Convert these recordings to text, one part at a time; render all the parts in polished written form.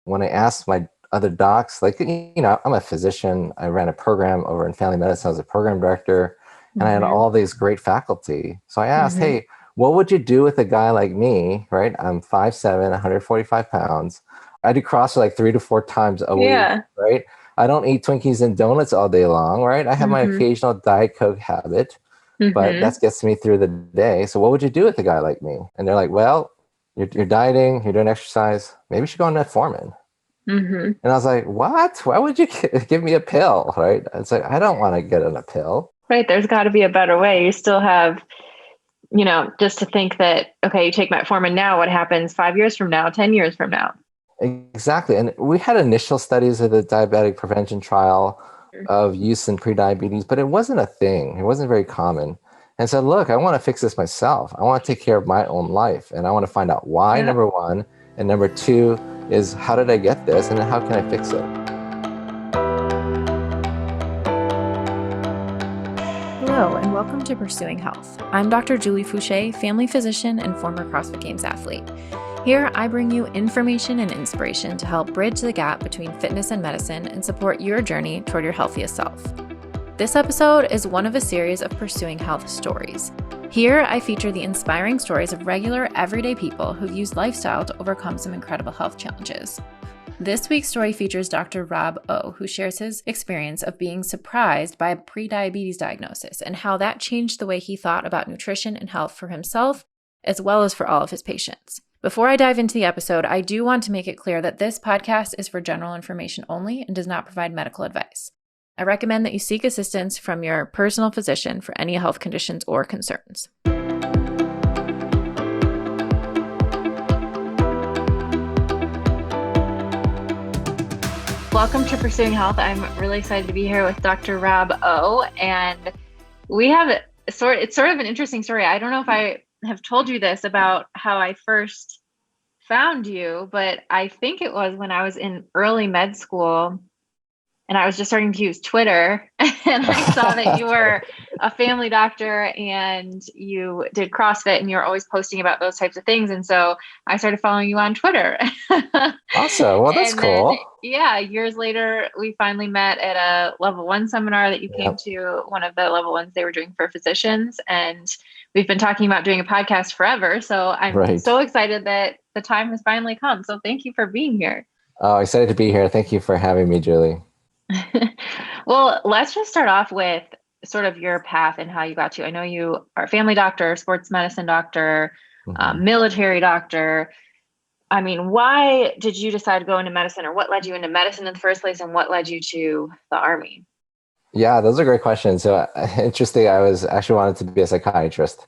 when I asked my other docs, like, I'm a physician. I ran a program over in family medicine. I was a program director, and I had Mm-hmm. all these great faculty. So I asked, Mm-hmm. hey, what would you do with a guy like me, right? I'm 5'7", 145 pounds. I do CrossFit like 3 to 4 times a week, Yeah. right? I don't eat Twinkies and donuts all day long, right? I have my Mm-hmm. occasional Diet Coke habit, but Mm-hmm. that gets me through the day. So what would you do with a guy like me? And they're like, well, you're dieting, you're doing exercise. Maybe you should go on metformin. Mm-hmm. And I was like, what? Why would you give me a pill, right? It's like, I don't want to get on a pill. Right. There's got to be a better way. You still have, just to think that, okay, you take metformin now, what happens 5 years from now, 10 years from now? Exactly. And we had initial studies of the diabetic prevention trial of use in prediabetes, but it wasn't a thing. It wasn't very common. And so, look, I want to fix this myself. I want to take care of my own life. And I want to find out why, Yeah. number one. And number two is, how did I get this? And then how can I fix it? Hello, and welcome to Pursuing Health. I'm Dr. Julie Fouché, family physician and former CrossFit Games athlete. Here, I bring you information and inspiration to help bridge the gap between fitness and medicine and support your journey toward your healthiest self. This episode is one of a series of Pursuing Health stories. Here, I feature the inspiring stories of regular, everyday people who've used lifestyle to overcome some incredible health challenges. This week's story features Dr. Rob O, who shares his experience of being surprised by a prediabetes diagnosis and how that changed the way he thought about nutrition and health for himself, as well as for all of his patients. Before I dive into the episode, I do want to make it clear that this podcast is for general information only and does not provide medical advice. I recommend that you seek assistance from your personal physician for any health conditions or concerns. Welcome to Pursuing Health. I'm really excited to be here with Dr. Rob O. And we have it's sort of an interesting story. I don't know if I have told you this about how I first found you, but I think it was when I was in early med school and I was just starting to use Twitter and I saw that you were a family doctor and you did CrossFit and you're always posting about those types of things. And so I started following you on Twitter. Awesome. Well, that's And then, cool. yeah, years later, we finally met at a level 1 seminar that you came Yep. to, one of the level ones they were doing for physicians. And we've been talking about doing a podcast forever. So I'm Right. so excited that the time has finally come. So thank you for being here. Oh, excited to be here. Thank you for having me, Julie. Well, let's just start off with sort of your path and how you got to. I know you are a family doctor, sports medicine doctor, Mhm. military doctor. I mean, why did you decide to go into medicine, or what led you into medicine in the first place, and what led you to the Army? Yeah, those are great questions. So interesting. I was actually wanted to be a psychiatrist,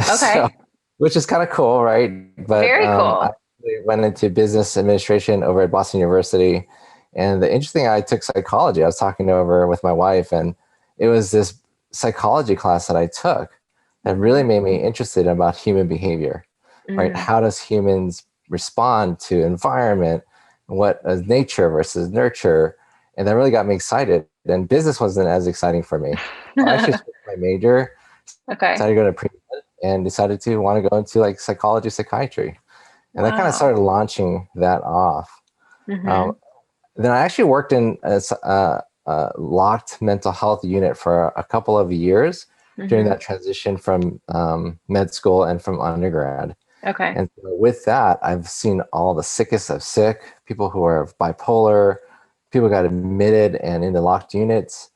so, Okay, which is kind of cool, right? But very I cool. actually went into business administration over at Boston University, and the interesting, I took psychology. I was talking over with my wife, and it was this psychology class that I took that really Mm-hmm. made me interested about human behavior, right? Mm, How does humans respond to environment? What is nature versus nurture? And that really got me excited. And business wasn't as exciting for me. So I actually switched my major, okay. decided to go to pre-med, and decided to want to go into like psychology, psychiatry. And that kind of Wow. started launching that off. Um, Mm-hmm. then I actually worked in a locked mental health unit for a couple of years during Mm-hmm. that transition from med school and from undergrad. Okay. And so with that, I've seen all the sickest of sick, people who are bipolar, people got admitted and into locked units.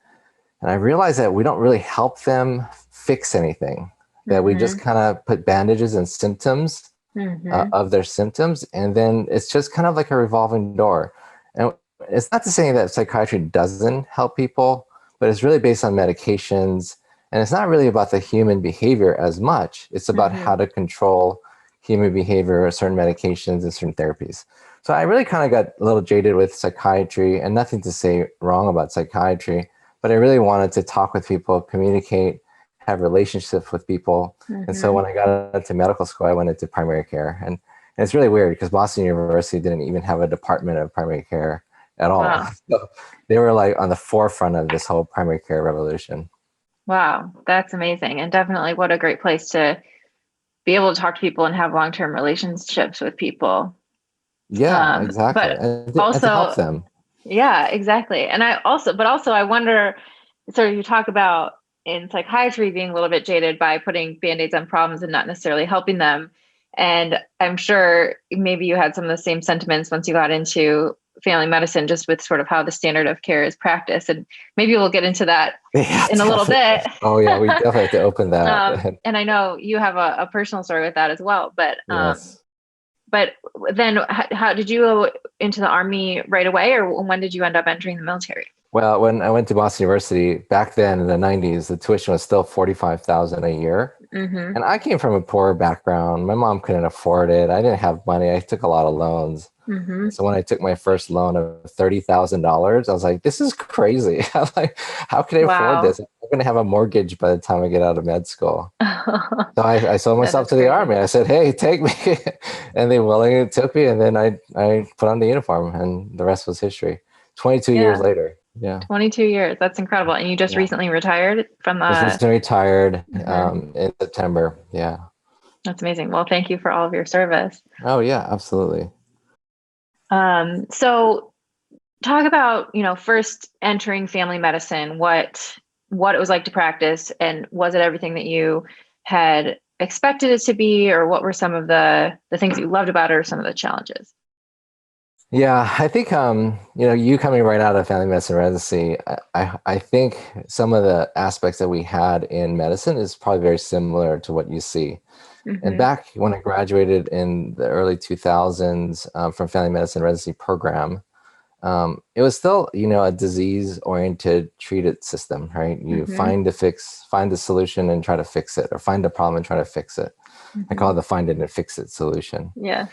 And I realized that we don't really help them fix anything, that we just Mm-hmm. kind of put bandages and symptoms Mm-hmm. of their symptoms. And then it's just kind of like a revolving door. And it's not to say that psychiatry doesn't help people, but it's really based on medications. And it's not really about the human behavior as much. It's about Mm-hmm. how to control human behavior, certain medications, and certain therapies. So I really kind of got a little jaded with psychiatry, and nothing to say wrong about psychiatry, but I really wanted to talk with people, communicate, have relationships with people. And so Mm-hmm. when I got into medical school, I went into primary care. And it's really weird because Boston University didn't even have a department of primary care at all. Wow. So they were like on the forefront of this whole primary care revolution. Wow. That's amazing. And definitely what a great place to be able to talk to people and have long-term relationships with people. Yeah, exactly. But And to help also, them. yeah, exactly. And but also I wonder, sort of you talk about in psychiatry being a little bit jaded by putting band-aids on problems and not necessarily helping them. And I'm sure maybe you had some of the same sentiments once you got into family medicine, just with sort of how the standard of care is practiced. And maybe we'll get into that Yeah, in a little bit. definitely. Oh yeah, we definitely have to open that. And I know you have a personal story with that as well, Yes. but then how did you go into the army right away, or when did you end up entering the military? Well, when I went to Boston University back then in the 90s, the tuition was still 45,000 a year. Mm-hmm. And I came from a poor background. My mom couldn't afford it. I didn't have money. I took a lot of loans. Mm-hmm. So when I took my first loan of $30,000, I was like, this is crazy. I'm like, how can I afford Wow. this? I'm going to have a mortgage by the time I get out of med school. So I sold That myself is to the crazy. army. I said, hey, take me. And they willingly took me. And then I put on the uniform and the rest was history. 22 years Yeah. later. Yeah. 22 years. That's incredible. And you just Yeah. recently retired from Just the. recently retired Mhm. in September. Yeah. That's amazing. Well, thank you for all of your service. Oh, yeah, absolutely. So talk about, first entering family medicine, what it was like to practice, and was it everything that you had expected it to be, or what were some of the things you loved about it, or some of the challenges? Yeah, I think you coming right out of family medicine residency, I think some of the aspects that we had in medicine is probably very similar to what you see. And Mm-hmm. back when I graduated in the early 2000s from family medicine residency program, it was still a disease-oriented treated system, right? You Mm-hmm. find the solution and try to fix it, or find a problem and try to fix it. I Mm-hmm. call it the find it and fix it solution. Yes.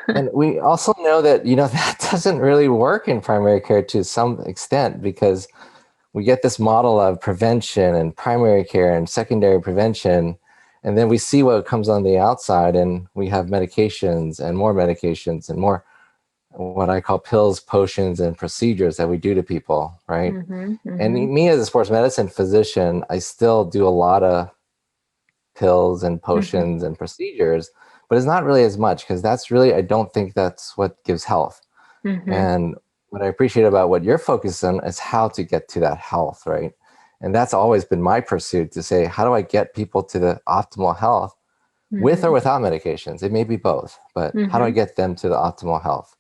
And we also know that, that doesn't really work in primary care to some extent, because we get this model of prevention and primary care and secondary prevention. And then we see what comes on the outside, and we have medications and more what I call pills, potions, and procedures that we do to people, right? Mm-hmm. And Mm-hmm. me as a sports medicine physician, I still do a lot of pills and Mm-hmm. potions and procedures, but it's not really as much, because I don't think that's what gives health. Mm-hmm. And what I appreciate about what you're focused on is how to get to that health, right? And that's always been my pursuit, to say, how do I get people to the optimal health with or Mm-hmm. without medications? It may be both, but how do I Mm-hmm. get them to the optimal health?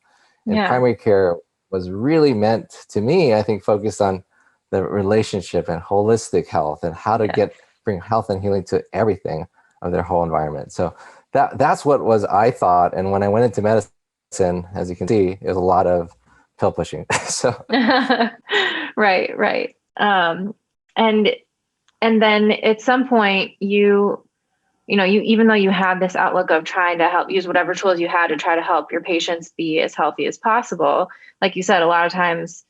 And Yeah. primary care was really meant to me, I think, focused on the relationship and holistic health, and how to Yes. bring health and healing to everything of their whole environment. So that's what was I thought. And when I went into medicine, as you can see, it was a lot of pill pushing. So Right, right. And then at some point you even though you had this outlook of trying to help, use whatever tools you had to try to help your patients be as healthy as possible, like you said, a lot of times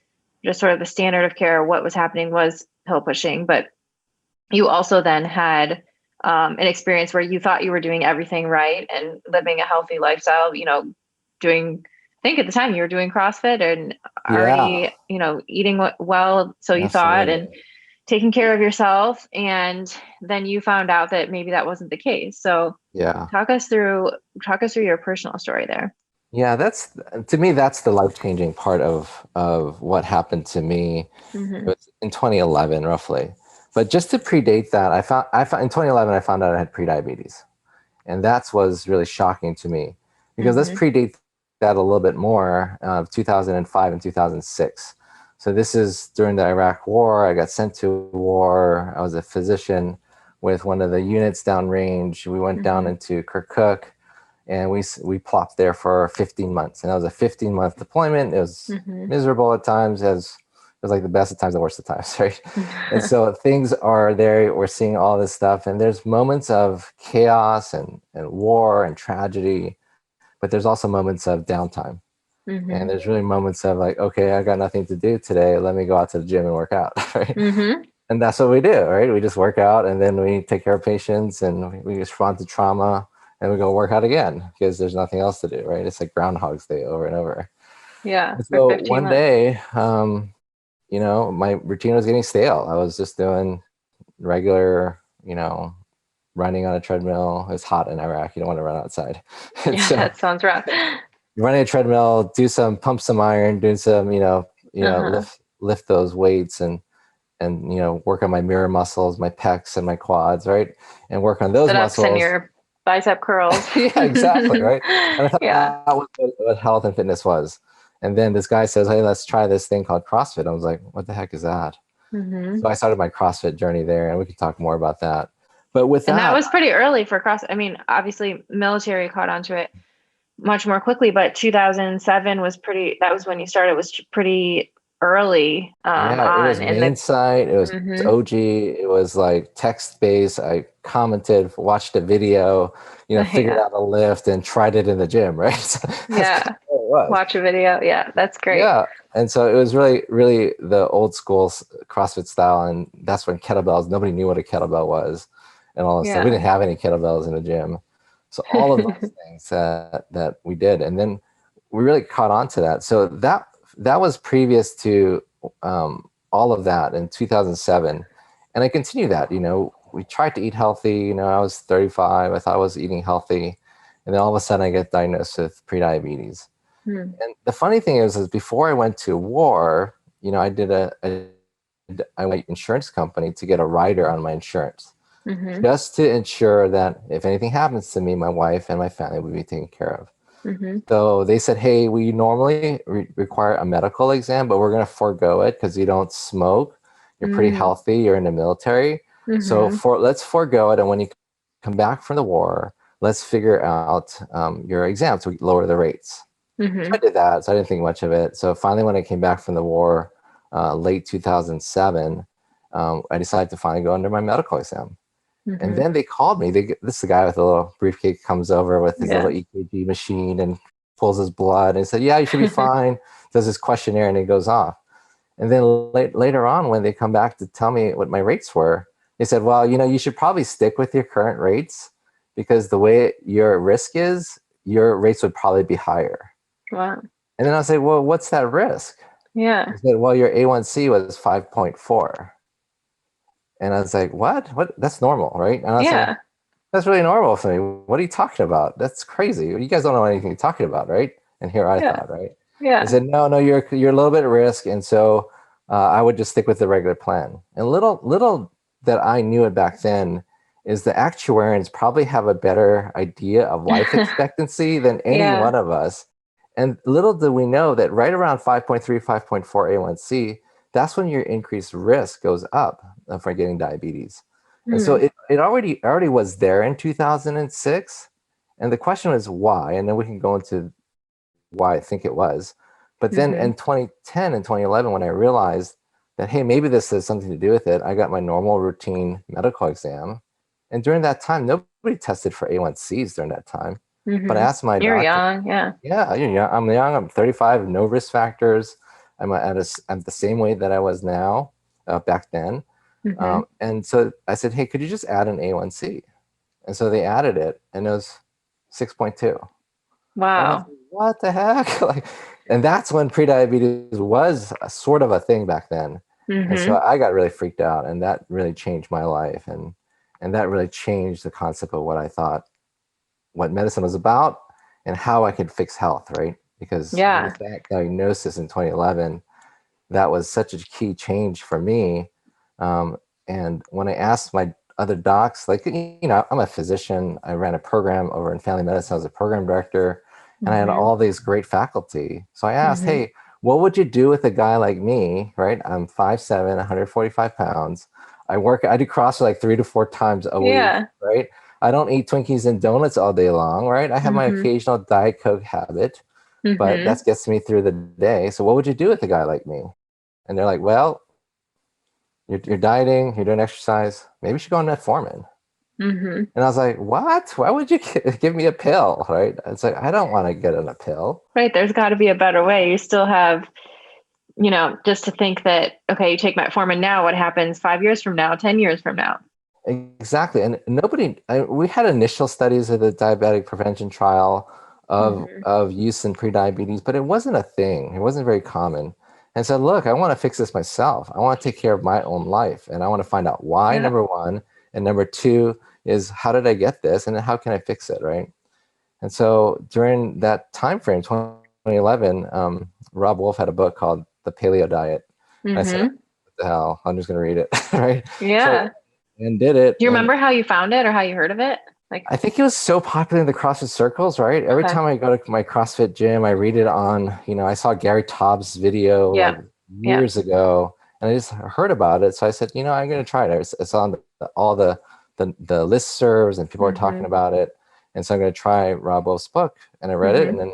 just sort of the standard of care, what was happening was pill pushing. But you also then had an experience where you thought you were doing everything right and living a healthy lifestyle, doing, I think at the time you were doing CrossFit and yeah, already, eating well, so you thought, and absolutely. taking care of yourself. And then you found out that maybe that wasn't the case. So Yeah. talk us through your personal story there. Yeah, to me, that's the life-changing part of what happened to me. It Mm-hmm. was in 2011, roughly. But just to predate that, I found in 2011, I found out I had prediabetes. And that was really shocking to me, because let's Mm-hmm. predate that a little bit more, 2005 and 2006. So this is during the Iraq War. I got sent to war. I was a physician with one of the units downrange. We went down Mm-hmm. into Kirkuk, and we plopped there for 15 months. And that was a 15-month deployment. It was Mm-hmm. miserable at times, it was like the best of times, the worst of times, right? And so things are there. We're seeing all this stuff, and there's moments of chaos and war and tragedy, but there's also moments of downtime. Mm-hmm. And there's really moments of like, okay, I got nothing to do today. Let me go out to the gym and work out, right? Mm-hmm. And that's what we do, right? We just work out, and then we take care of patients, and we respond to trauma, and we go work out again, because there's nothing else to do, right? It's like Groundhog's Day over and over. Yeah, And for so 15 one months. day, my routine was getting stale. I was just doing regular, running on a treadmill. It's hot in Iraq. You don't want to run outside. And Yeah, so, that sounds rough. running a treadmill, pump some iron, doing some, Uh-huh. lift those weights and work on my mirror muscles, my pecs and my quads, right? And work on those Sit ups and muscles. your bicep curls. Yeah, exactly, right? And I thought Yeah. that was what health and fitness was. And then this guy says, "Hey, let's try this thing called CrossFit." I was like, "What the heck is that?" Hmm. So I started my CrossFit journey there, and we can talk more about that. But with And that that, was pretty early for CrossFit. I mean, obviously military caught on to it much more quickly, but 2007 was that was when you started, was pretty early yeah, it was on in main the, site. It was hmm OG. It was like text based. I commented, watched a video, figured yeah. out a lift and tried it in the gym, right? So that's kind Yeah. of what it was. Watch a video. Yeah. That's great. Yeah. And so it was really, really the old school CrossFit style. And that's when kettlebells, nobody knew what a kettlebell was and all this stuff. We Yeah. didn't have any kettlebells in the gym. So all of those things that we did. And then we really caught on to that. So that was previous to all of that in 2007. And I continue that, we tried to eat healthy. I was 35. I thought I was eating healthy. And then all of a sudden I get diagnosed with prediabetes. Hmm. And the funny thing is before I went to war, I did I went to an insurance company to get a rider on my insurance, Hmm. just to ensure that if anything happens to me, my wife and my family would be taken care of. Hmm. So they said, "Hey, we normally require a medical exam, but we're going to forego it because you don't smoke. You're pretty Hmm. healthy. You're in the military. So Hmm. let's forego it. And when you come back from the war, let's figure out your exam to lower the rates." So Hmm. I did that. So I didn't think much of it. So finally, when I came back from the war, late 2007, I decided to finally go under my medical exam. And Hmm. then they called me. This is the guy with a little briefcase comes over with his little Yeah. EKG machine and pulls his blood and said, "Yeah, you should be fine." Does his questionnaire and it goes off. And then later on, when they come back to tell me what my rates were, they said, "Well, you should probably stick with your current rates because the way your risk is, your rates would probably be higher." Wow. And then I was like, "Well, what's that risk?" Yeah. He said, "Well, your A1C was 5.4." And I was like, "What? What? That's normal, right?" And I was like, Yeah. "That's really normal for me. What are you talking about? That's crazy. You guys don't know anything you're talking about, right?" And here I Yeah. thought, right? They Yeah. said, "No, you're a little bit at risk, and so I would just stick with the regular plan." And little that I knew it back then is the actuarians probably have a better idea of life expectancy than any Yeah. one of us. And little do we know that right around 5.3, 5.4 A1C, that's when your increased risk goes up for getting diabetes. And so Hmm. it already was there in 2006. And the question was why, and then we can go into why I think it was. But then Hmm. in 2010 and 2011, when I realized that, hey, maybe this has something to do with it, I got my normal routine medical exam. And during that time, nobody tested for A1Cs during that time. But I Hmm. asked my You're doctor, young. Yeah. "Yeah, I'm young, I'm 35, no risk factors. I'm the same weight that I was now back then." Hmm. And so I said, "Hey, could you just add an A1C?" And so they added it, and it was 6.2. And I was Wow. like, "What the heck?" And that's when prediabetes was a sort of a thing back then. And so Hmm. I got really freaked out, and that really changed my life, and that really changed the concept of what I thought, what medicine was about, and how I could fix health, right? Because Yeah. with that diagnosis in 2011, that was such a key change for me. Um, and when I asked my other docs, like, I'm a physician, I ran a program over in family medicine, I was a program director, and I had Hmm. all these great faculty. So I asked, Hmm. "Hey, what would you do with a guy like me, right? I'm 5'7", 145 pounds. I do CrossFit like 3 to 4 times a week, Yeah. right? I don't eat Twinkies and donuts all day long, right? I have my Hmm. occasional Diet Coke habit, but Hmm. that gets me through the day. So what would you do with a guy like me?" And they're like, "Well, you're dieting, you're doing exercise. Maybe you should go on metformin." Hmm. And I was like, "What? Why would you give me a pill?" Right? It's like, I don't want to get on a pill. Right. There's got to be a better way. You still have, just to think that, okay, you take metformin now, what happens 5 years from now, 10 years from now? Exactly. And we had initial studies of the diabetic prevention trial Hmm. of use in prediabetes, but it wasn't a thing. It wasn't very common. And so, look, I want to fix this myself. I want to take care of my own life, and I want to find out why, Yeah. number one, and number two is how did I get this, and then how can I fix it, right? And so during that time frame, 2011, Rob Wolf had a book called The Paleo Diet. I said, what the hell? I'm just going to read it, right? Yeah. And did it. Do you and remember how you found it or how you heard of it? Like, I think it was so popular in the CrossFit circles, right? Every time I go to my CrossFit gym, I read it on, I saw Gary Taub's video like years ago, and I just heard about it. So I said, I'm going to try it. It's on all the listservs, and people are talking about it. And so I'm going to try Rob Wolf's book. And I read it. And then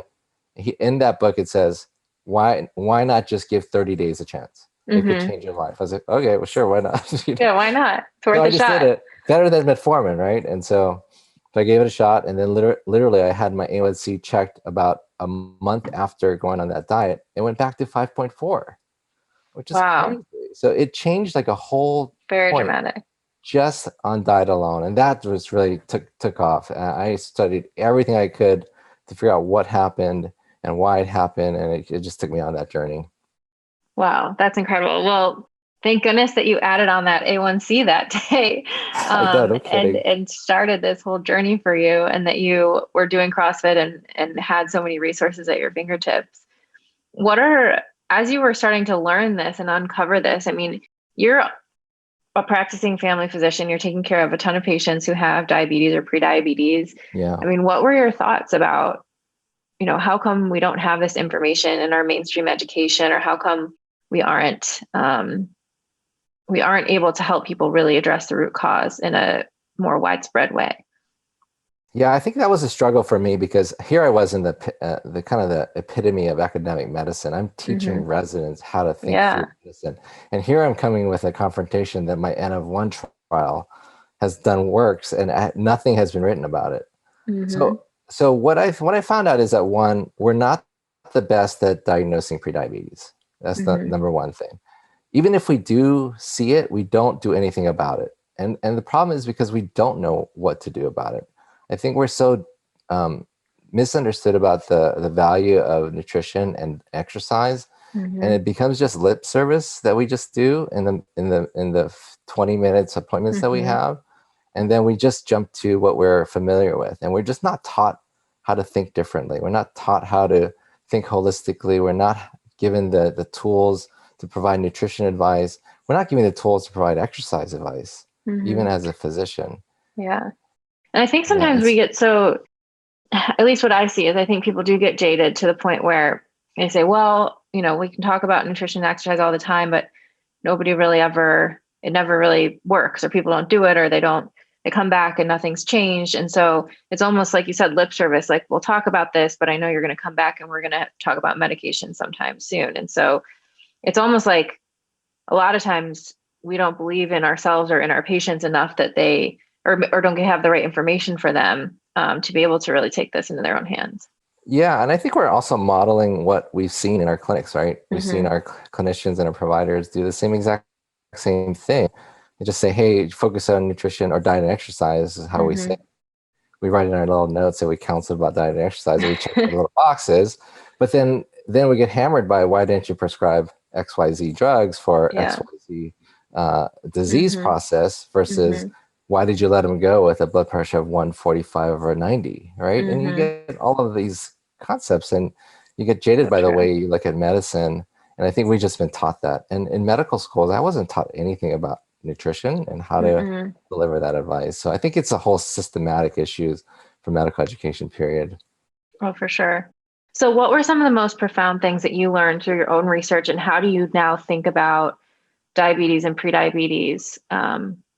in that book, it says, why not just give 30 days a chance? It could change your life. I was like, okay, well, sure, why not? Yeah, why not? It's worth I a just shot. did it. Better than metformin, right? And so I gave it a shot, and then literally I had my A1C checked about a month after going on that diet. It went back to 5.4, which is crazy. So it changed like a whole very point dramatic just on diet alone, and that was really took off. I studied everything I could to figure out what happened and why it happened, and it just took me on that journey. Wow, that's incredible. Well, thank goodness that you added on that A1C that day, and started this whole journey for you, and that you were doing CrossFit and had so many resources at your fingertips. As you were starting to learn this and uncover this, I mean, you're a practicing family physician, you're taking care of a ton of patients who have diabetes or prediabetes. Yeah. I mean, what were your thoughts about, how come we don't have this information in our mainstream education, or how come we aren't able to help people really address the root cause in a more widespread way? Yeah, I think that was a struggle for me, because here I was in the kind of the epitome of academic medicine. I'm teaching residents how to think through medicine. And here I'm coming with a confrontation that my N of 1 trial has done works, and nothing has been written about it. So what I found out is that, one, we're not the best at diagnosing prediabetes. That's the number one thing. Even if we do see it, we don't do anything about it. And the problem is because we don't know what to do about it. I think we're so misunderstood about the value of nutrition and exercise, and it becomes just lip service that we just do in the 20 minutes appointments that we have, and then we just jump to what we're familiar with, and we're just not taught how to think differently. We're not taught how to think holistically. We're not given the tools to provide nutrition advice. We're not given the tools to provide exercise advice, even as a physician. Yeah. And I think sometimes we get so, at least what I see is, I think people do get jaded to the point where they say, well, we can talk about nutrition and exercise all the time, but it never really works, or people don't do it, or they come back and nothing's changed. And so it's almost like you said, lip service, like, we'll talk about this, but I know you're going to come back and we're going to talk about medication sometime soon. And so it's almost like a lot of times we don't believe in ourselves or in our patients enough that they, or don't have the right information for them to be able to really take this into their own hands. Yeah. And I think we're also modeling what we've seen in our clinics, right? We've seen our clinicians and our providers do the same thing. They just say, hey, focus on nutrition or diet and exercise. This is how we say it. We write in our little notes that we counsel about diet and exercise, and we check the little boxes. But then we get hammered by, why didn't you prescribe XYZ drugs for XYZ disease process versus why did you let them go with a blood pressure of 145/90, right? And you get all of these concepts, and you get jaded by the way you look at medicine. And I think we've just been taught that. And in medical schools, I wasn't taught anything about nutrition and how to deliver that advice. So I think it's a whole systematic issues for medical education, period. Oh, for sure. So what were some of the most profound things that you learned through your own research, and how do you now think about diabetes and prediabetes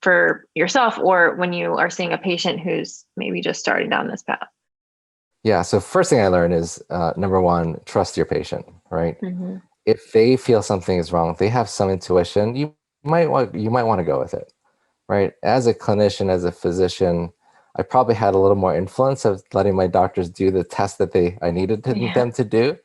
for yourself, or when you are seeing a patient who's maybe just starting down this path? Yeah. So first thing I learned is, number one, trust your patient, right? If they feel something is wrong, if they have some intuition, you might want to go with it, right? As a clinician, as a physician, I probably had a little more influence of letting my doctors do the test that I needed them to do.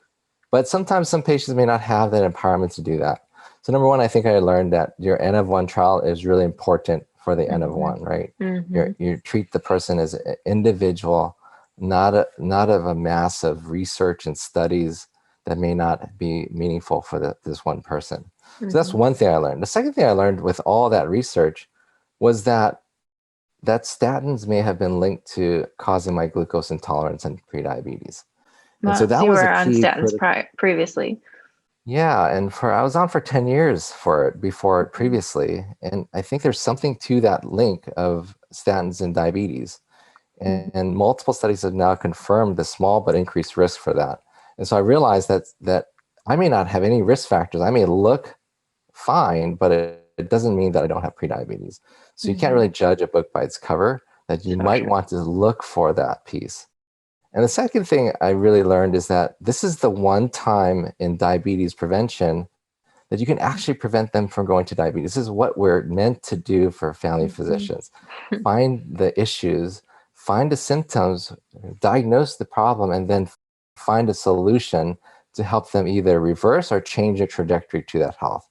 But sometimes some patients may not have that empowerment to do that. So number one, I think I learned that your N of 1 trial is really important for the N of 1, right? You treat the person as an individual, not of a mass of research and studies that may not be meaningful for this one person. So that's one thing I learned. The second thing I learned with all that research was that that statins may have been linked to causing my glucose intolerance and prediabetes. And so Well, so that you was were a on key statins critical. previously. Yeah, and for I was on for 10 years for it before it Mhm. previously. And I think there's something to that link of statins and diabetes. And multiple studies have now confirmed the small but increased risk for that. And so I realized that I may not have any risk factors. I may look fine, but it doesn't mean that I don't have prediabetes. So you can't Mhm. really judge a book by its cover, that you So might true. want to look for that piece. And the second thing I really learned is that this is the one time in diabetes prevention that you can actually prevent them from going to diabetes. This is what we're meant to do for family Mhm. physicians. Find the issues, find the symptoms, diagnose the problem, and then find a solution to help them either reverse or change the trajectory to that health.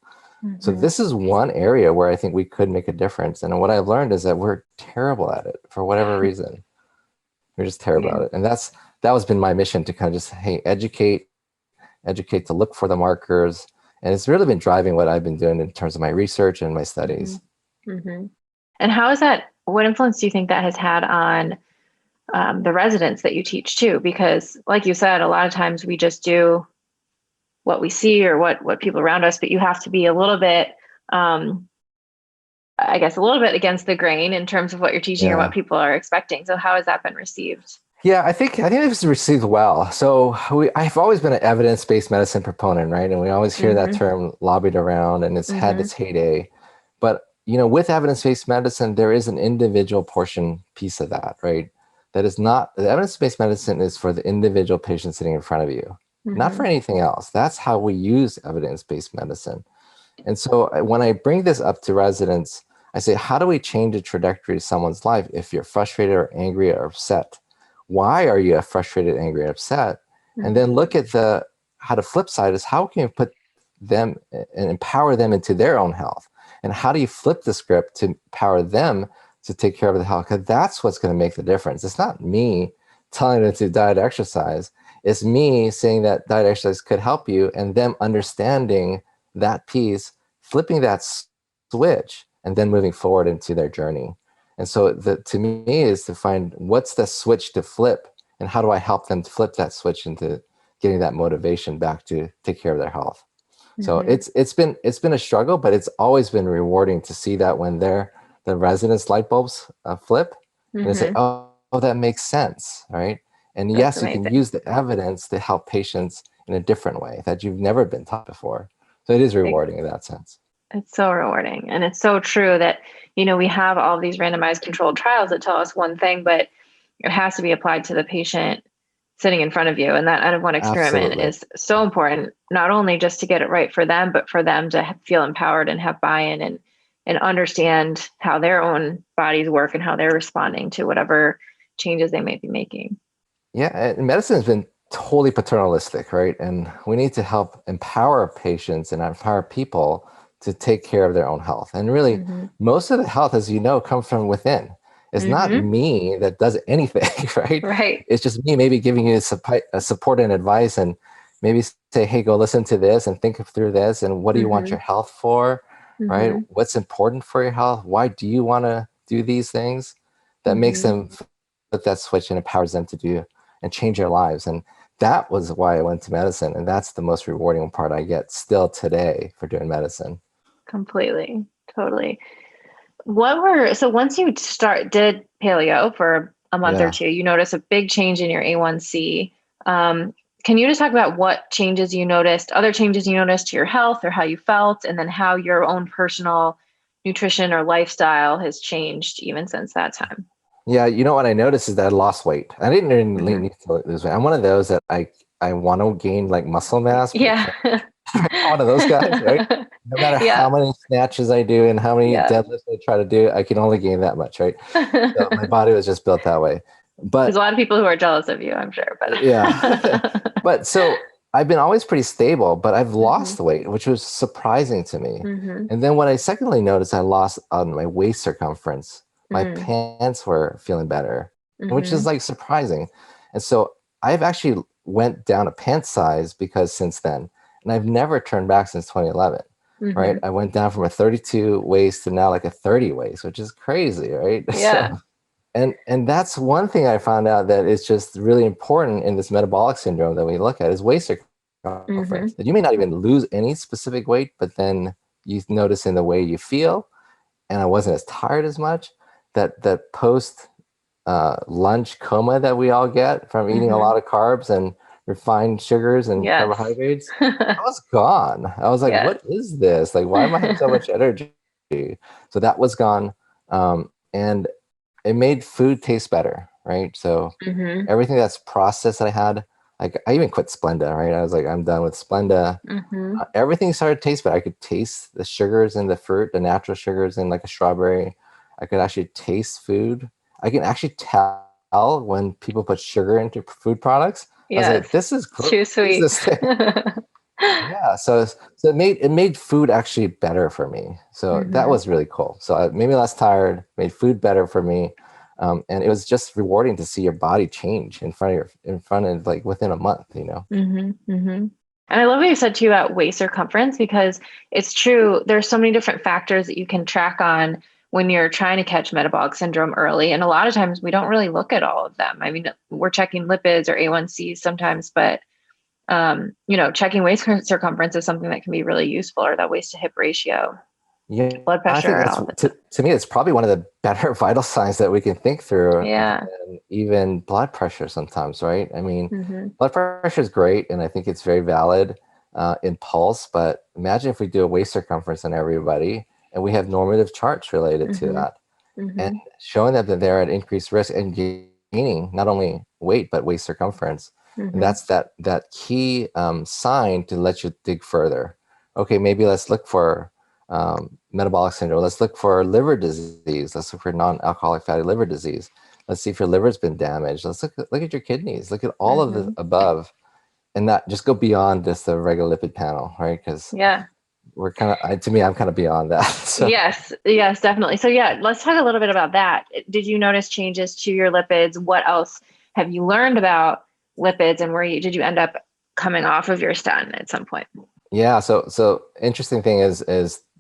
So Mhm. this is one area where I think we could make a difference. And what I've learned is that we're terrible at it for whatever reason. We're just terrible Yeah. at it. And that was been my mission, to kind of just, hey, educate to look for the markers. And it's really been driving what I've been doing in terms of my research and my studies. Mm-hmm. Mm-hmm. And how is that? What influence do you think that has had on the residents that you teach too? Because, like you said, a lot of times we just do what we see or what people around us, but you have to be a little bit, I guess, a little bit against the grain in terms of what you're teaching or what Yeah. people are expecting. So, how has that been received? Yeah, I think it was received well. So I've always been an evidence-based medicine proponent, right? And we always hear that Mm-hmm. term lobbied around, and it's had Mm-hmm. its heyday. But with evidence-based medicine, there is an individual portion piece of that, right? That is not the evidence-based medicine is for the individual patient sitting in front of you, not Mm-hmm. for anything else. That's how we use evidence-based medicine. And so when I bring this up to residents, I say, how do we change the trajectory of someone's life if you're frustrated or angry or upset? Why are you frustrated, angry, and upset? And then look at how the flip side is, how can you put them and empower them into their own health? And how do you flip the script to empower them to take care of the health? Because that's what's going to make the difference. It's not me telling them to diet exercise. It's me saying that diet exercise could help you, and them understanding that piece, flipping that switch, and then moving forward into their journey. And so to me is to find what's the switch to flip, and how do I help them to flip that switch into getting that motivation back to take care of their health. So Mm-hmm. it's been a struggle, but it's always been rewarding to see that when the residents' light bulbs flip, and they say, Mm-hmm. oh, that makes sense, right? And That's yes, you can amazing. use the evidence to help patients in a different way that you've never been taught before. So it is rewarding in that sense. It's so rewarding. And it's so true that, we have all these randomized controlled trials that tell us one thing, but it has to be applied to the patient sitting in front of you. And that N of 1 experiment Absolutely. is so important, not only just to get it right for them, but for them to feel empowered and have buy-in and understand how their own bodies work and how they're responding to whatever changes they may be making. Yeah, and medicine has been totally paternalistic, right? And we need to help empower patients and empower people to take care of their own health. And really, Mm-hmm. most of the health, as you know, comes from within. It's not Mm-hmm. me that does anything, right? Right. It's just me maybe giving you support and advice, and maybe say, hey, go listen to this and think through this. And what do you want Mm-hmm. your health for, right? Mm-hmm. What's important for your health? Why do you want to do these things? That makes Mm-hmm. them flip that switch and empowers them to do and change their lives. And that was why I went to medicine. And that's the most rewarding part I get still today for doing medicine. Completely. Totally. So once you did paleo for a month or Yeah. two, you notice a big change in your A1C. Can you just talk about what changes you noticed, other changes you noticed to your health or how you felt, and then how your own personal nutrition or lifestyle has changed even since that time? Yeah. You know what I noticed is that I lost weight. I didn't really Hmm. need to lose weight. I'm one of those that I want to gain like muscle mass, but I Yeah. can't. I'm one of those guys, right? No matter Yeah. how many snatches I do and how many Yeah. deadlifts I try to do, I can only gain that much, right? So my body was just built that way. There's a But lot of people who are jealous of you, I'm sure, yeah. but But so I've been always pretty stable, but I've hmm. lost weight, which was surprising to me. Hmm. And then what I secondly noticed, I lost on my waist circumference. My Mm. pants were feeling better, which is Hmm. like surprising. And so I've actually went down a pant size because since then, and I've never turned back since 2011. right? I went down from a 32 waist to now like a 30 waist, which is crazy, right? Yeah. So, and that's one thing I found out that is just really important in this metabolic syndrome that we look at is waist circumference. That you may not even lose any specific weight, but then you notice in the way you feel, and I wasn't as tired as much. That post lunch coma that we all get from eating a lot of carbs and refined sugars and Yes. carbohydrates, I was gone. I was like, Yes. what is this? Like, why am I having so much energy? So that was gone. And it made food taste better, right? So everything that's processed that I had, like I even quit Splenda, right? I was like, I'm done with Splenda. Everything started to taste better. I could taste the sugars in the fruit, the natural sugars in like a strawberry. I could actually taste food. I can actually tell when people put sugar into food products. Yes. I was like, this is too sweet. This thing? Yeah, so it made food actually better for me. So that was really cool. So it made me less tired, made food better for me, and it was just rewarding to see your body change in front of like within a month, you know. And I love what you said too about waist circumference, because it's true. There's so many different factors that you can track on when you're trying to catch metabolic syndrome early. And a lot of times we don't really look at all of them. I mean, we're checking lipids or A1Cs sometimes, but checking waist circumference is something that can be really useful, or that waist to hip ratio. Yeah, Blood pressure. I think to me, it's probably one of the better vital signs that we can think through. Yeah. And even blood pressure sometimes, right? I mean, blood pressure is great, and I think it's very valid in pulse. But imagine if we do a waist circumference on everybody, and we have normative charts related to that, and showing that they're at increased risk and gaining not only weight but waist circumference. And that's that key sign to let you dig further. Okay, maybe let's look for metabolic syndrome. Let's look for liver disease. Let's look for non-alcoholic fatty liver disease. Let's see if your liver's been damaged. Let's look at your kidneys. Look at all of the above, and not just go beyond just the regular lipid panel, right? Because we're to me, I'm kind of beyond that. So. Yes, definitely. So let's talk a little bit about that. Did you notice changes to your lipids? What else have you learned about lipids, and did you end up coming off of your statin at some point? Yeah. So interesting thing is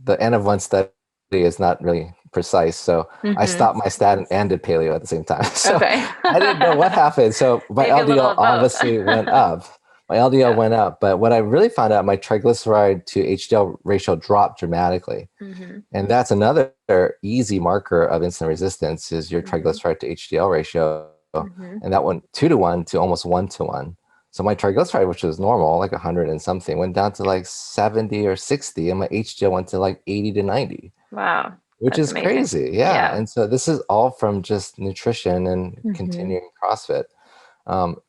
the N of 1 study is not really precise. So I stopped my statin and did paleo at the same time. So I didn't know what happened. So my LDL obviously went up. My LDL went up, but what I really found out, my triglyceride to HDL ratio dropped dramatically. And that's another easy marker of insulin resistance is your triglyceride to HDL ratio. And that went 2-to-1 to almost 1-to-1. So my triglyceride, which was normal, like 100 and something, went down to like 70 or 60, and my HDL went to like 80 to 90. Wow. Which is amazing. Crazy. Yeah. And so this is all from just nutrition and continuing CrossFit.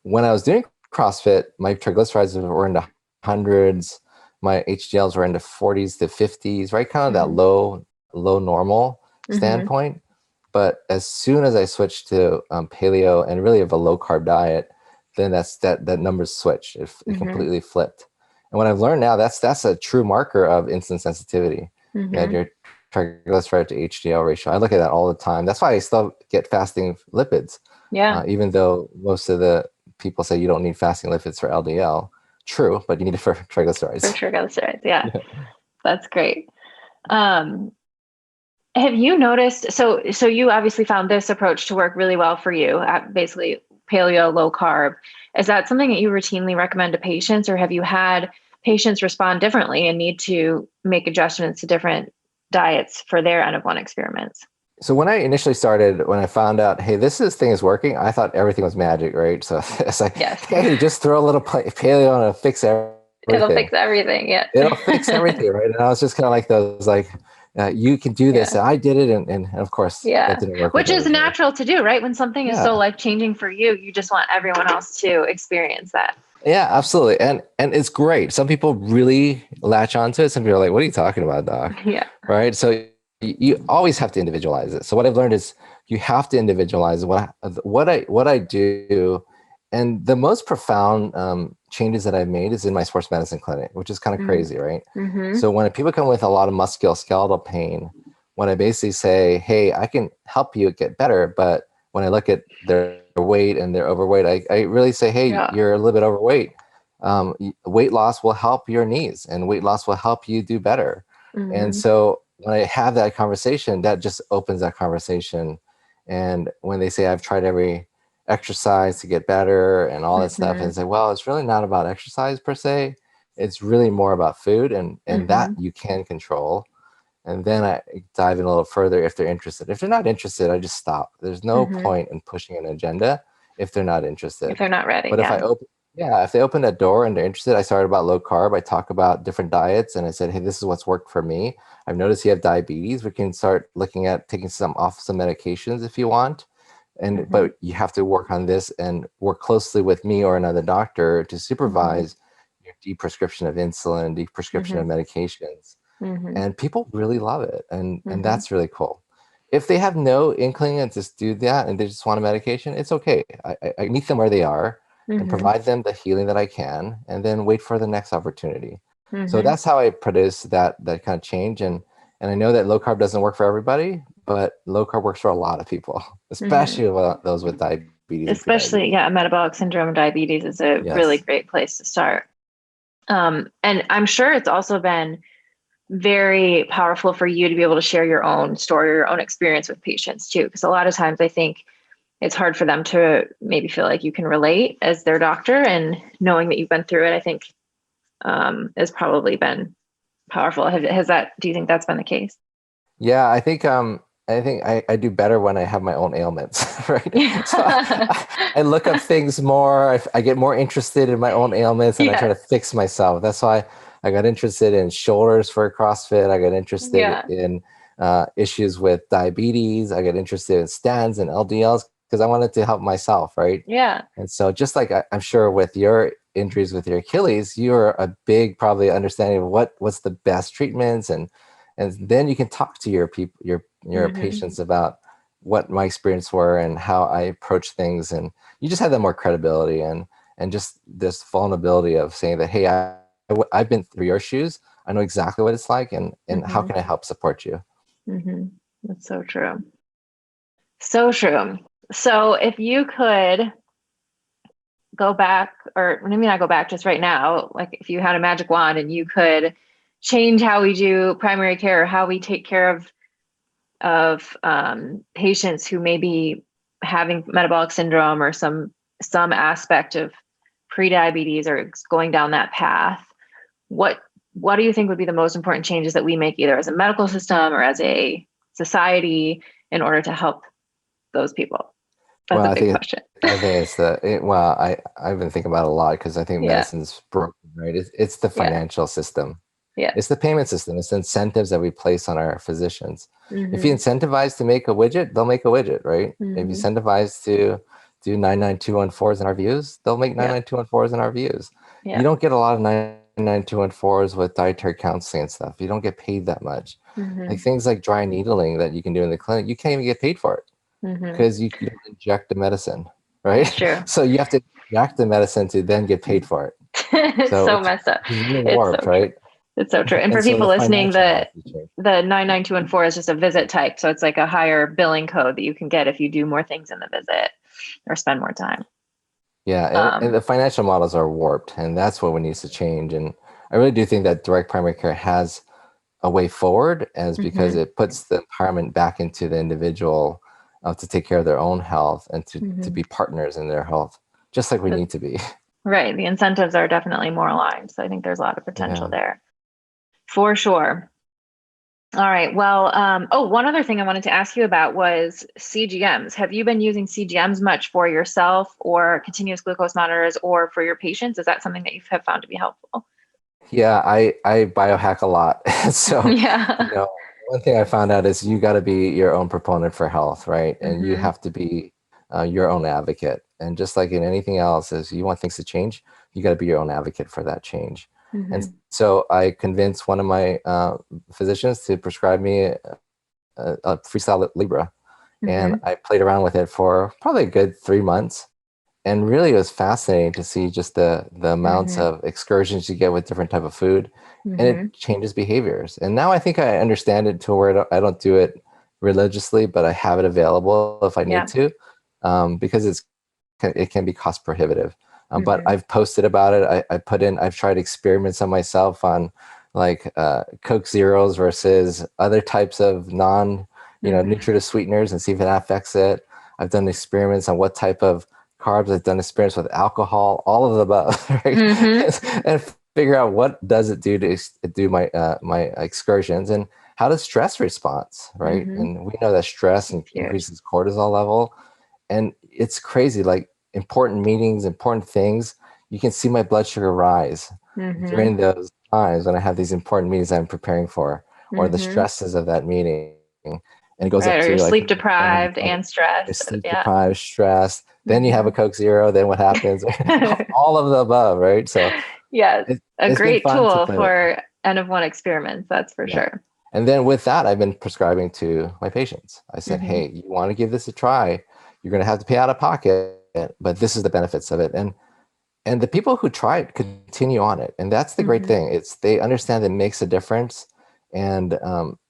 When I was doing CrossFit, my triglycerides were in the hundreds. My HDLs were in the 40s to 50s, right? Kind of that low normal standpoint. But as soon as I switched to paleo and really have a low carb diet, then that numbers switch. It completely flipped. And what I've learned now, that's a true marker of insulin sensitivity. That your triglyceride to HDL ratio. I look at that all the time. That's why I still get fasting lipids. Yeah. Even though most of the people say you don't need fasting lipids for LDL. True, but you need it for triglycerides. For triglycerides, yeah. That's great. Have you noticed, so you obviously found this approach to work really well for you, basically paleo, low carb. Is that something that you routinely recommend to patients, or have you had patients respond differently and need to make adjustments to different diets for their N of 1 experiments? So when I initially started, when I found out, hey, this thing is working, I thought everything was magic, right? So it's like, hey, just throw a little paleo and it'll fix everything. It'll fix everything, yeah. It'll fix everything, right? And I was just kind of like those, like, you can do this. And I did it. And of course, that didn't work. Which is natural to do, right? When something is so life-changing for you, you just want everyone else to experience that. Yeah, absolutely. And it's great. Some people really latch onto it. Some people are like, what are you talking about, doc? Yeah. Right. So you always have to individualize it. So what I've learned is you have to individualize what I do. And the most profound changes that I've made is in my sports medicine clinic, which is kind of crazy, right? So when people come with a lot of musculoskeletal pain, when I basically say, hey, I can help you get better, but when I look at their weight and they're overweight, I really say, hey, you're a little bit overweight. Weight loss will help your knees, and weight loss will help you do better. And Mm-hmm. so when I have that conversation, that just opens that conversation. And when they say I've tried every exercise to get better and all that stuff, Mm-hmm. and say, well, it's really not about exercise per se. It's really more about food, and that Mm-hmm. you can control. And then I dive in a little further if they're interested. If they're not interested, I just stop. There's no Mm-hmm. point in pushing an agenda if they're not If interested. they're not ready, But if I yeah. open, yeah, if they open that door and they're interested, I started about low carb. I talk about different diets, and I said, hey, this is what's worked for me. I've noticed you have diabetes. We can start looking at taking some off some medications if you want. And Mm-hmm. but you have to work on this and work closely with me or another doctor to Mm-hmm. supervise your deprescription of insulin, deprescription Mm-hmm. of medications. Mm-hmm. And people really love it, and Mm-hmm. that's really cool. If they have no inkling and just do that and they just want a medication, it's okay. I meet them where they are and Mm-hmm. provide them the healing that I can, and then wait for the next opportunity. So Mm-hmm. that's how I produce that kind of change. And I know that low carb doesn't work for everybody, but low carb works for a lot of people, Mm-hmm. especially those with diabetes and Especially, prediabetes. yeah, metabolic syndrome and diabetes is a really Yes. great place to start. And I'm sure it's also been very powerful for you to be able to share your own story or your own experience with patients too. Because a lot of times I think it's hard for them to maybe feel like you can relate as their doctor, and knowing that you've been through it, I think has probably been powerful. Has that, do you think that's been the case? Yeah, I think I do better when I have my own ailments, right? So Yeah. I look up things more. I get more interested in my own ailments, and I try to Yes. fix myself. That's why I got interested in shoulders for CrossFit. I got interested Yeah. in issues with diabetes. I got interested in statins and LDLs because I wanted to help myself, right? Yeah. And so, just like I'm sure with your injuries with your Achilles, you're a big probably understanding of what's the best treatments, and then you can talk to your people, your Hmm. patients about what my experience were and how I approach things, and you just have that more credibility and just this vulnerability of saying that, hey, I've been through your shoes. I know exactly what it's like, and how Hmm. can I help support you? Hmm. That's so true. So true. So if you could go back, or maybe not go back, just right now, like if you had a magic wand and you could change how we do primary care, or how we take care of patients who may be having metabolic syndrome or some aspect of prediabetes or going down that path, what what do you think would be the most important changes that we make, either as a medical system or as a society, in order to help those people? That's Well, a big question. I think it's well, I've been thinking about it a lot because I think Yeah. medicine's broken, right? It's the Yeah. financial system. Yeah. It's the payment system. It's the incentives that we place on our physicians. If you Hmm. incentivize to make a widget, they'll make a widget, right? If you Hmm. incentivize to do 99214s in our views, they'll make Yeah. 99214s in our views. You Yeah. don't get a lot of 99214s with dietary counseling and stuff. You don't get paid that much. Like Hmm. things like dry needling that you can do in the clinic, you can't even get paid for it Hmm. because you don't inject the medicine, That's right? true. So you have to inject the medicine to then get paid for it. It's So so messed up. it's really It's warped, so true. right? It's so true. And And for so people the listening, financial the model has changed. the 99214 is just a visit type. So it's like a higher billing code that you can get if you do more things in the visit or spend more time. Yeah, and Um, the financial models are warped, and that's what needs to change. And I really do think that direct primary care has a way forward, as because hmm. it puts the empowerment back into the individual to take care of their own health and to Hmm. be partners in their health, just like we need to be. Right. The incentives are definitely more aligned. So I think there's a lot of potential Yeah. there for sure. All right. Well, one other thing I wanted to ask you about was CGMs. Have you been using CGMs much for yourself, or continuous glucose monitors, or for your patients? Is that something that you have found to be helpful? Yeah, I biohack a lot. So, Yeah. one thing I found out is you got to be your own proponent for health, right? And you Hmm. have to be your own advocate. And just like in anything else, is you want things to change, you got to be your own advocate for that change. And Hmm. so I convinced one of my physicians to prescribe me a Freestyle Libra, and Hmm. I played around with it for probably a good 3 months. And really, it was fascinating to see just the amounts Hmm. of excursions you get with different type of food, and Hmm. it changes behaviors. And now I think I understand it to where I don't do it religiously, but I have it available if I need Yeah. to, because it can be cost prohibitive. But Hmm. I've posted about it. I've tried experiments on myself on like Coke Zeros versus other types of nutritive sweeteners and see if it affects it. I've done experiments on what type of carbs. I've done experiments with alcohol, all of the above, right? And figure out what does it do to do my excursions, and how does stress response, right? And we know that stress increases cortisol level, and it's crazy. Like important meetings, important things, you can see my blood sugar rise during those times when I have these important meetings I'm preparing for, or the stresses of that meeting. And it goes up or to you're like sleep deprived and stressed. you're sleep deprived, stressed. Then you have a Coke Zero. Then what happens? All of the above, right? So yes, a it's been great fun tool to play for N of 1 experiments. That's for sure. And then with that, I've been prescribing to my patients. I said, hey, you want to give this a try? You're going to have to pay out of pocket, but this is the benefits of it. And the people who try it continue on it. And that's the great thing. It's they understand it makes a difference, and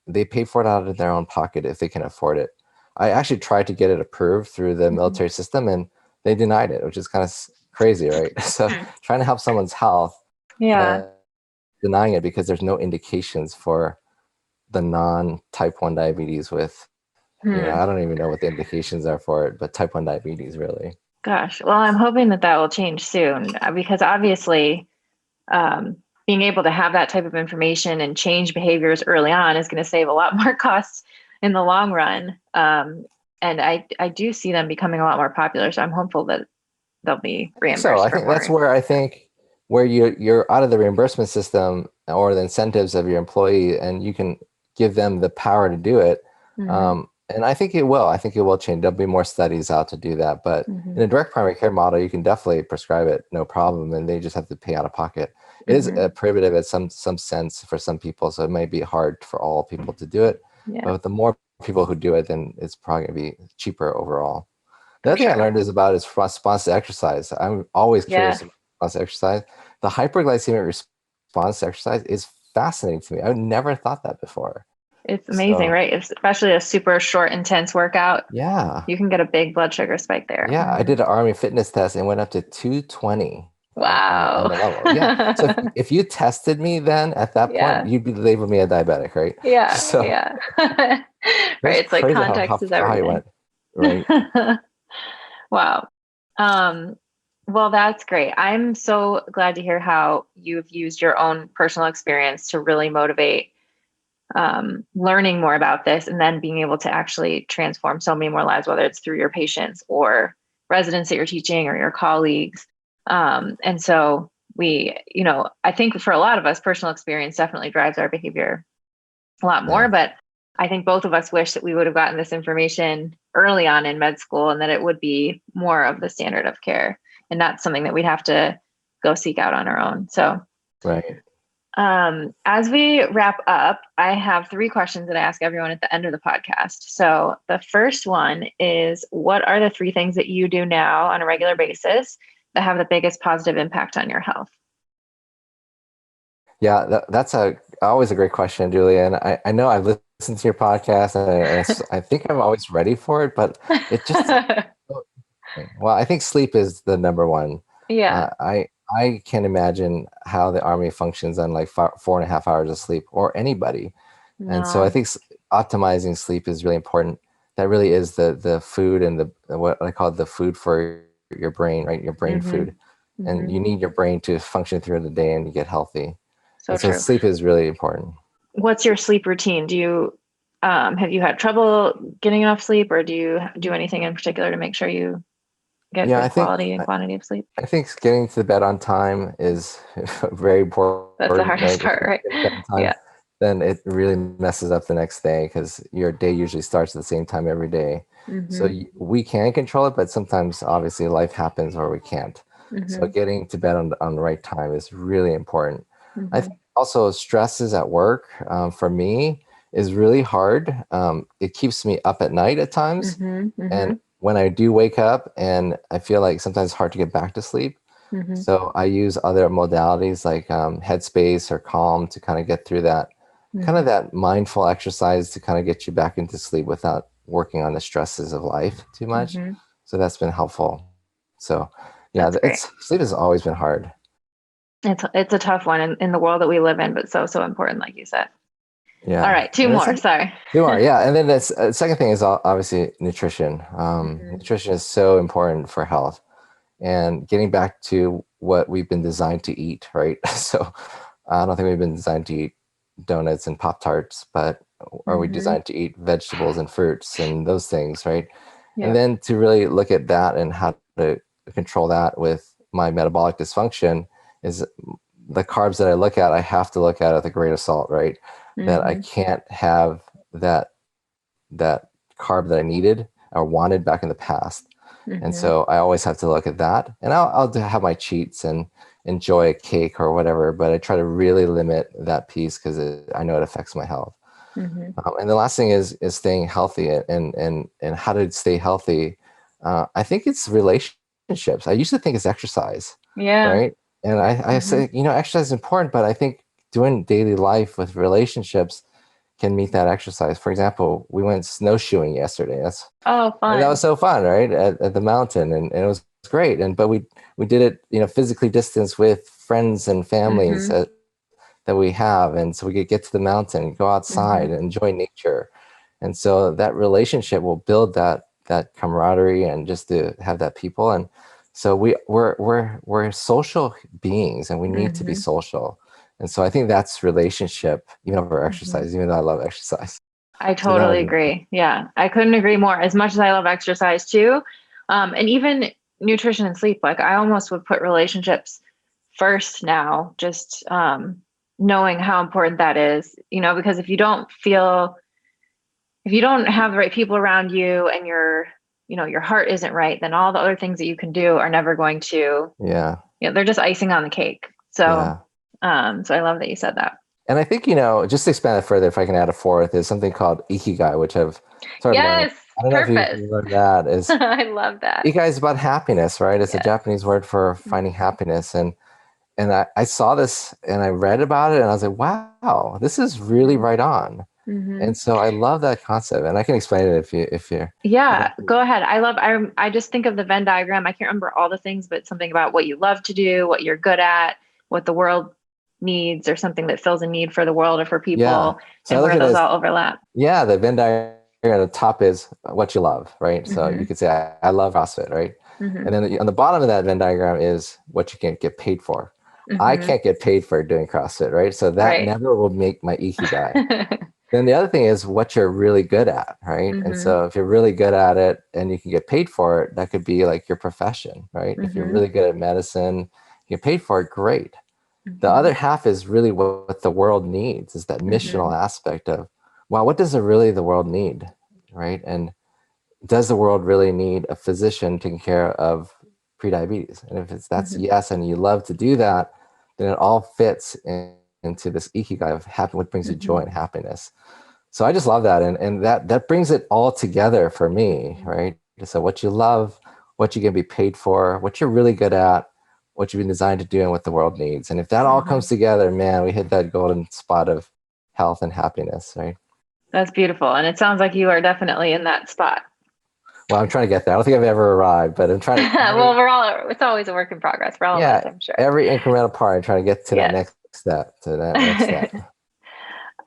they pay for it out of their own pocket if they can afford it. I actually tried to get it approved through the military system, and they denied it, which is kind of crazy, right? So trying to help someone's health, denying it because there's no indications for the non-type 1 diabetes with, I don't even know what the indications are for it, but type 1 diabetes really. Gosh, well, I'm hoping that will change soon, because obviously being able to have that type of information and change behaviors early on is going to save a lot more costs in the long run. And I do see them becoming a lot more popular. So I'm hopeful that they'll be reimbursed. So I think that's where you're out of the reimbursement system or the incentives of your employee, and you can give them the power to do it. And I think it will. I think it will change. There'll be more studies out to do that. But in a direct primary care model, you can definitely prescribe it, no problem, and they just have to pay out of pocket. It is prohibitive at some sense for some people, so it may be hard for all people to do it. But the more people who do it, then it's probably going to be cheaper overall. The other thing I learned is response to exercise. I'm always curious about response to exercise. The hyperglycemic response to exercise is fascinating to me. I've never thought that before. It's amazing, right? Especially a super short, intense workout. Yeah. You can get a big blood sugar spike there. Yeah. I did an Army fitness test and went up to 220. Wow. On the level. Yeah. So if you tested me then at that point, you'd be labeling me a diabetic, right? Yeah. So, right. It's like context is everything. Right. Wow. Well, that's great. I'm so glad to hear how you've used your own personal experience to really motivate learning more about this, and then being able to actually transform so many more lives, whether it's through your patients or residents that you're teaching or your colleagues. And so I think for a lot of us, personal experience definitely drives our behavior a lot more, but I think both of us wish that we would have gotten this information early on in med school, and that it would be more of the standard of care and not something that we'd have to go seek out on our own. So, right. As we wrap up, I have 3 questions that I ask everyone at the end of the podcast. So the first one is, what are the 3 things that you do now on a regular basis that have the biggest positive impact on your health? Yeah, that's always a great question, Julia. And I know I've listened to your podcast, and I think I'm always ready for it, but it just, well, I think sleep is the number one. Yeah. I can't imagine how the Army functions on like 4.5 hours of sleep, or anybody. No. And so I think optimizing sleep is really important. That really is the food and what I call the food for your brain, right? Your brain food. And you need your brain to function through the day and to get healthy. So sleep is really important. What's your sleep routine? Do you have you had trouble getting enough sleep, or do you do anything in particular to make sure you get good quality and quantity of sleep? I think getting to bed on time is very important. That's the hardest part, right? Yeah. Then it really messes up the next day, because your day usually starts at the same time every day. So we can control it, but sometimes obviously life happens where we can't. So getting to bed on the right time is really important. I think also stresses at work for me is really hard. It keeps me up at night at times. And when I do wake up, and I feel like sometimes it's hard to get back to sleep. So I use other modalities like Headspace or Calm to kind of get through that, kind of that mindful exercise to kind of get you back into sleep without working on the stresses of life too much. So that's been helpful. So yeah, sleep has always been hard. It's a tough one in the world that we live in, but so important, like you said. All Yeah. right, two And the more. second, Sorry. two more. Yeah. And then the second thing is obviously nutrition. Hmm. Nutrition is so important for health, and getting back to what we've been designed to eat, right? So I don't think we've been designed to eat donuts and Pop Tarts, but are we Hmm. designed to eat vegetables and fruits and those things, right? And Yep. then to really look at that and how to control that with my metabolic dysfunction is the carbs that I look at, I have to look at with a grain of salt, right? That I Hmm. can't have that carb that I needed or wanted back in the past. And Hmm. so I always have to look at that. And I'll have my cheats and enjoy a cake or whatever, but I try to really limit that piece because I know it affects my health. Hmm. And the last thing is staying healthy and how to stay healthy. I think it's relationships. I used to think it's exercise, Yeah. right? And I Hmm. say, exercise is important, but I think doing daily life with relationships can meet that exercise. For example, we went snowshoeing yesterday. Oh, And that was fun. so fun, right? At the mountain, and it was great. But we did it, physically distanced with friends and families Hmm. that we have, and so we could get to the mountain, go Hmm. outside, and enjoy nature. And so that relationship will build that camaraderie and just to have that people. And so we're social beings, and we need to be Hmm. social. And so I think that's relationship, even over Hmm. exercise, even though I love exercise. I So that totally would be, agree. Yeah, I couldn't agree more. As much as I love exercise too, and even nutrition and sleep, like I almost would put relationships first now, just knowing how important that is, because if you don't have the right people around you and your heart isn't right, then all the other things that you can do are never going to, yeah, they're just icing on the cake. So, yeah. so I love that you said that. And I think, just to expand it further, if I can add a fourth, is something called ikigai, which I've sort of learned. Yes, I don't know if you purpose. learned that. Is I love that. ikigai is about happiness, right? It's a Yes. Japanese word for finding Mhm. happiness. And I saw this and I read about it and I was like, wow, this is really Mhm. right on. Mhm. And so I love that concept. And I can explain it if you're Yeah, like, go ahead. I just think of the Venn diagram. I can't remember all the things, but something about what you love to do, what you're good at, what the world needs, or something that fills a need for the world or for yeah. people, So I and look where at it those as, all overlap. yeah, the Venn diagram at the top is what you love, right? So you Mhm. could say, I love CrossFit, right? And Mhm. then on the bottom of that Venn diagram is what you can get paid for. I Mhm. can't get paid for doing CrossFit, right? So that Right. never will make my ikigai. Then the other thing is what you're really good at, right? And Mhm. so if you're really good at it and you can get paid for it, that could be like your profession, right? If you're Mhm. really good at medicine, you get paid for it, great. The Mhm. other half is really what the world needs, is that missional Mhm. aspect of, wow, what does the world need, right? And does the world really need a physician taking care of prediabetes? And if that's Mhm. yes, and you love to do that, then it all fits into this ikigai of happy, what brings you joy Mhm. and happiness. So I just love that, and that brings it all together for me, Mhm. right? So what you love, what you can be paid for, what you're really good at, what you've been designed to do, and what the world needs. And if that all comes Mhm. together, man, we hit that golden spot of health and happiness, right? That's beautiful, and it sounds like you are definitely in that spot. Well, I'm trying to get there. I don't think I've ever arrived, but I'm trying to Well, it's always a work in progress for all of us, yeah, I'm sure. every incremental part. I'm trying to get to that Yes. next step, to that next step.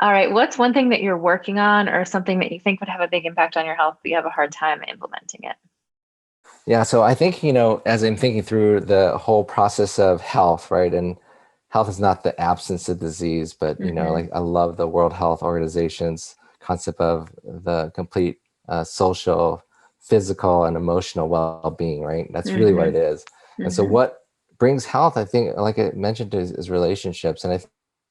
All right. What's one thing that you're working on or something that you think would have a big impact on your health, but you have a hard time implementing it? Yeah, so I think, as I'm thinking through the whole process of health, right? And health is not the absence of disease, but, Mm-hmm. like I love the World Health Organization's concept of the complete social, physical, and emotional well-being, right? That's really what Mm-hmm. it is. And so Mm-hmm. what brings health, I think, like I mentioned, is relationships. And I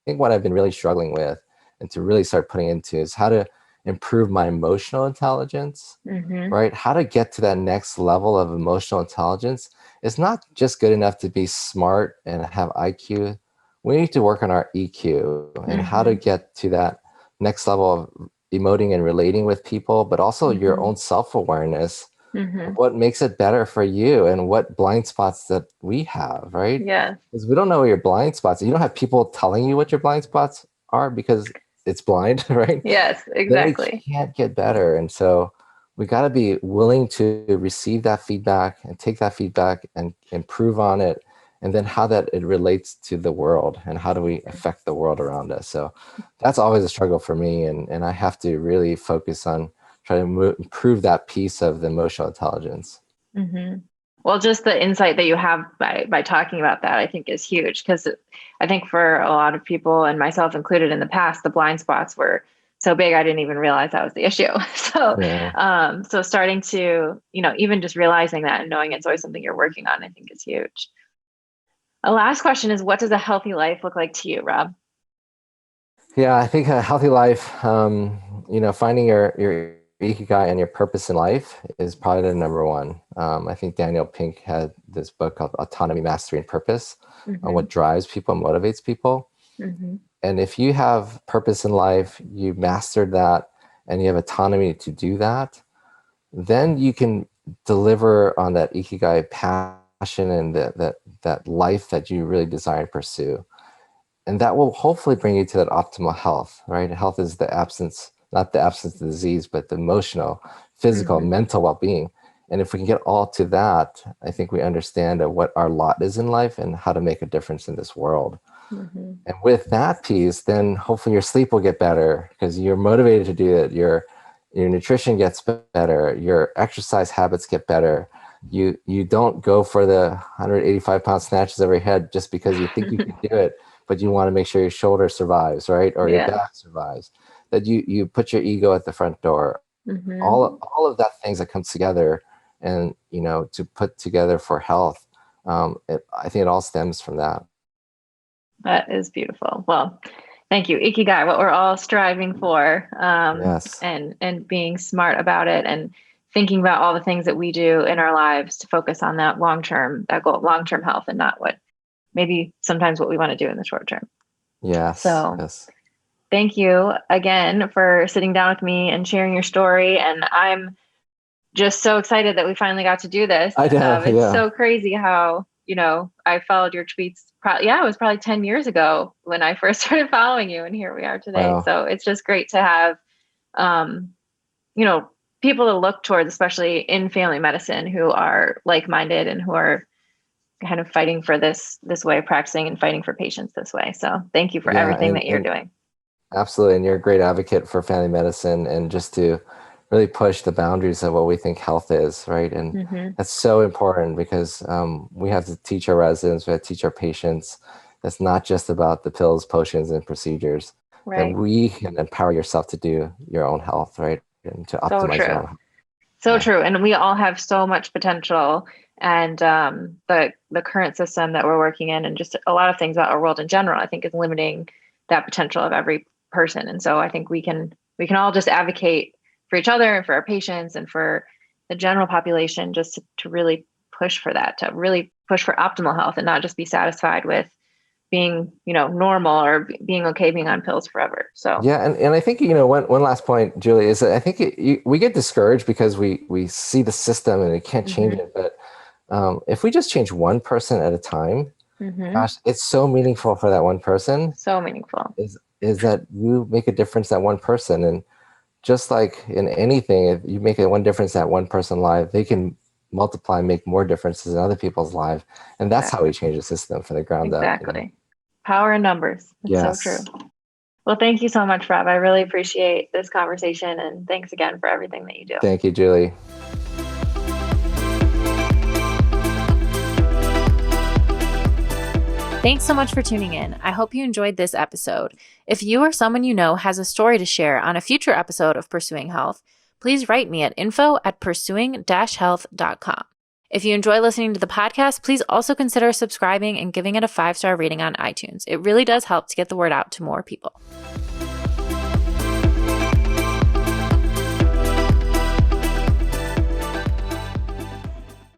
think what I've been really struggling with and to really start putting into is how to improve my emotional intelligence, Mm-hmm. right? How to get to that next level of emotional intelligence. It's not just good enough to be smart and have IQ. We need to work on our EQ and how to Mm-hmm. get to that next level of emoting and relating with people, but also your Mm-hmm. own self-awareness of Mm-hmm. what makes it better for you and what blind spots that we have, right? Yes. Because we don't know your blind spots. You don't have people telling you what your blind spots are because it's blind, right? Yes, Then we exactly. can't get better. And so we got to be willing to receive that feedback and take that feedback and improve on it and then how that it relates to the world and how do we affect the world around us. So that's always a struggle for me. And I have to really focus on trying to improve that piece of the emotional intelligence. Mm-hmm. Well, just the insight that you have by talking about that, I think is huge, because I think for a lot of people, and myself included in the past, the blind spots were so big I didn't even realize that was the issue. So starting to, even just realizing that and knowing it's always something you're working on, I think is huge. A last question is, what does a healthy life look like to you, Rob? Yeah, I think a healthy life, finding your ikigai and your purpose in life is probably the number one. I think Daniel Pink had this book called Autonomy, Mastery, and Purpose on what drives people and motivates people. Mm-hmm. And if you have purpose in life, you mastered that, and you have autonomy to do that, then you can deliver on that ikigai passion and that life that you really desire to pursue. And that will hopefully bring you to that optimal health, right? Health is the absence, not the absence of disease, but the emotional, physical, mental well-being. And if we can get all to that, I think we understand what our lot is in life and how to make a difference in this world. Mm-hmm. And with that piece, then hopefully your sleep will get better because you're motivated to do it. Your nutrition gets better. Your exercise habits get better. You don't go for the 185-pound snatches over your head just because you think you can do it, but you want to make sure your shoulder survives, right? Or your back survives. That you put your ego at the front door. Mm-hmm. All of that things that comes together, and to put together for health. I think it all stems from that. That is beautiful. Well, thank you. Ikigai, what we're all striving for, Yes. and being smart about it and thinking about all the things that we do in our lives to focus on that goal, long-term health, and not maybe sometimes what we want to do in the short term. Yes. So yes. Thank you again for sitting down with me and sharing your story. And I'm just so excited that we finally got to do this. I know. It's so crazy how, I followed your tweets. It was probably 10 years ago when I first started following you, and here we are today. Wow. So it's just great to have, people to look towards, especially in family medicine, who are like-minded and who are kind of fighting for this way of practicing and fighting for patients this way. So thank you for everything that you're doing. Absolutely. And you're a great advocate for family medicine and just to really push the boundaries of what we think health is, right? And that's so important because we have to teach our residents, we have to teach our patients. That's not just about the pills, potions, and procedures. Right. That we can empower yourself to do your own health, right? And to optimize your own health. So true. And we all have so much potential. And the current system that we're working in, and just a lot of things about our world in general, I think is limiting that potential of every person. And so I think we can all just advocate for each other and for our patients and for the general population, just to really push for that, to really push for optimal health and not just be satisfied with being, normal or being okay being on pills forever. So yeah, and I think one last point, Julie, is that I think we get discouraged because we see the system and we can't change it. But if we just change one person at a time, gosh, it's so meaningful for that one person. So meaningful. Is that you make a difference that one person, and just like in anything, if you make one difference that one person's life, they can multiply and make more differences in other people's lives, and that's how we change the system from the ground up. Exactly. Power in numbers. It's so true. Well, thank you so much, Rob. I really appreciate this conversation, and thanks again for everything that you do. Thank you, Julie. Thanks so much for tuning in. I hope you enjoyed this episode. If you or someone you know has a story to share on a future episode of Pursuing Health, please write me at info@pursuing-health.com. If you enjoy listening to the podcast, please also consider subscribing and giving it a 5-star rating on iTunes. It really does help to get the word out to more people.